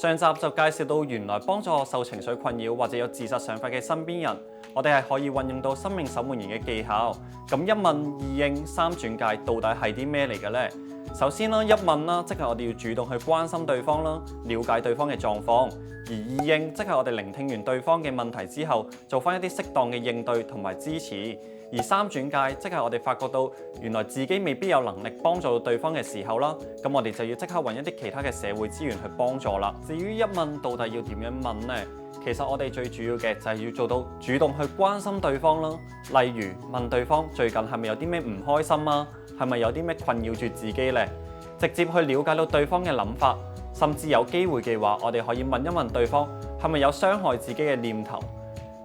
上集就介紹到，原來幫助受情緒困擾或者有自殺想法嘅身邊人，我哋係可以運用到生命守門員嘅技巧。咁一問二應三轉介到底係啲咩嚟嘅呢？首先啦，一問啦，即係我哋要主動去關心對方啦，了解對方嘅狀況；而二應即係我哋聆聽完對方嘅問題之後，做翻一啲適當嘅應對同埋支持。而三轉介，即係我哋發覺到原來自己未必有能力幫助到對方嘅時候啦，咁我哋就要即刻揾一啲其他嘅社會資源去幫助啦。至於一問到底要點樣問呢？其實我哋最主要嘅就係要做到主動去關心對方啦。例如問對方最近係咪有啲咩唔開心啊？係咪有啲咩困擾住自己呢？直接去了解到對方嘅諗法，甚至有機會嘅話，我哋可以問一問對方係咪有傷害自己嘅念頭。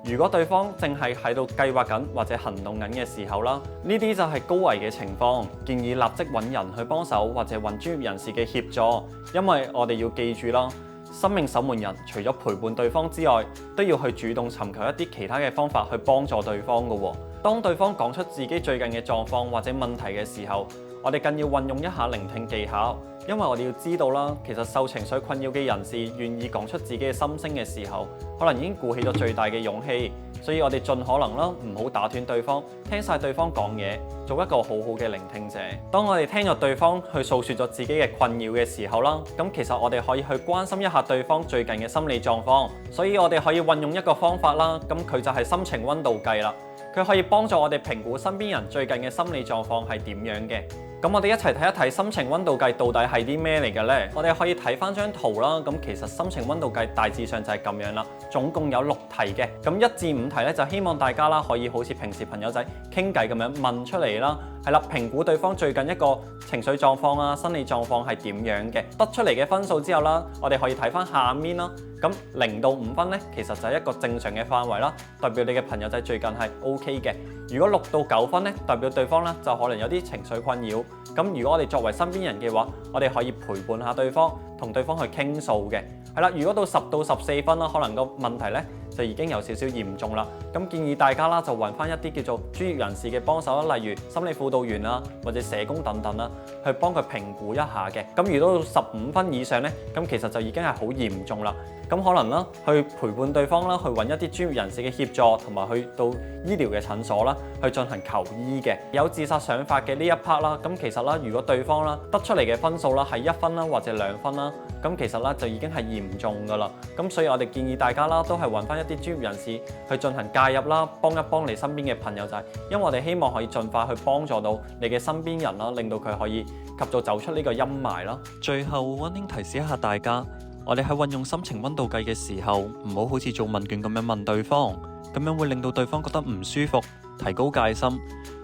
如果對方正係喺度計劃緊或者行動緊嘅時候啦，呢啲就係高危嘅情況，建議立即揾人去幫手或者揾專業人士嘅協助，因為我哋要記住啦，生命守門人除咗陪伴對方之外，都要去主動尋求一啲其他嘅方法去幫助對方㗎喎。當對方講出自己最近嘅狀況或者問題嘅時候，我哋更要運用一下聆聽技巧，因為我哋要知道啦，其實受情緒困擾嘅人士願意講出自己嘅心聲嘅時候，可能已經鼓起咗最大嘅勇氣，所以我哋盡可能啦，唔好打斷對方，聽晒對方講嘢，做一個好好嘅聆聽者。當我哋聽咗對方去訴說咗自己嘅困擾嘅時候啦，咁其實我哋可以去關心一下對方最近嘅心理狀況，所以我哋可以運用一個方法啦，咁佢就係心情溫度計啦。佢可以幫助我哋評估身邊人最近嘅心理狀況係點樣嘅。咁我哋一齊睇一睇心情溫度計到底係啲咩嚟嘅呢？我哋可以睇翻張圖啦。咁其實心情溫度計大致上就係咁樣啦，總共有6題嘅。咁1至5題咧就希望大家啦可以好似平時朋友仔傾偈咁樣問出嚟啦。係啦，評估對方最近一個情緒狀況啊、心理狀況係點樣嘅，得出嚟嘅分數之後啦，我哋可以睇翻下面啦。咁0到5分咧，其實就係一個正常嘅範圍啦，代表你嘅朋友仔最近係 OK 嘅。如果6到9分咧，代表對方咧就可能有啲情緒困擾。咁如果我哋作為身邊人嘅話，我哋可以陪伴下對方，同對方去傾訴嘅。係啦，如果到10到14分啦，可能個問題咧就已經有少少嚴重啦。咁建議大家啦就揾翻一啲叫做專業人士嘅幫手啦，例如心理輔導員啦或者社工等等啦，去幫佢評估一下嘅。咁如果到15分以上咧，咁其實就已經係好嚴重啦。咁可能啦，去陪伴對方啦，去揾一啲專業人士嘅協助，同埋去到醫療嘅診所啦，去進行求醫嘅。有自殺想法嘅呢一 part 啦，咁其實啦，如果對方啦得出嚟嘅分數啦係1分啦或者2分啦，咁其實啦就已經係嚴重㗎啦。咁所以我哋建議大家啦，都係揾翻一啲專業人士去進行介入啦，幫一幫你身邊嘅朋友仔，因為我哋希望可以盡快去幫助到你嘅身邊人啦，令到佢可以及早走出呢個陰霾啦。最後溫馨提示一下大家，我哋喺運用心情溫度計嘅時候，唔好好似做問卷咁樣問對方，咁樣會令到對方覺得唔舒服，提高戒心，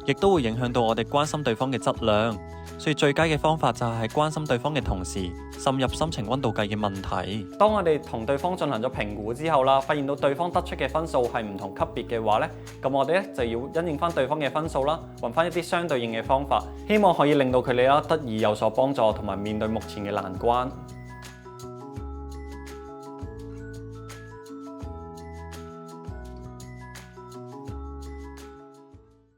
亦都會影響到我哋關心對方嘅質量。所以最佳嘅方法就係喺關心對方嘅同時，滲入心情溫度計嘅問題。當我哋同對方進行咗評估之後啦，發現到對方得出嘅分數係唔同級別嘅話呢，咁我哋咧就要因應翻對方嘅分數啦，揾翻一啲相對應嘅方法，希望可以令到佢哋啦得以有所幫助，同埋面對目前嘅難關。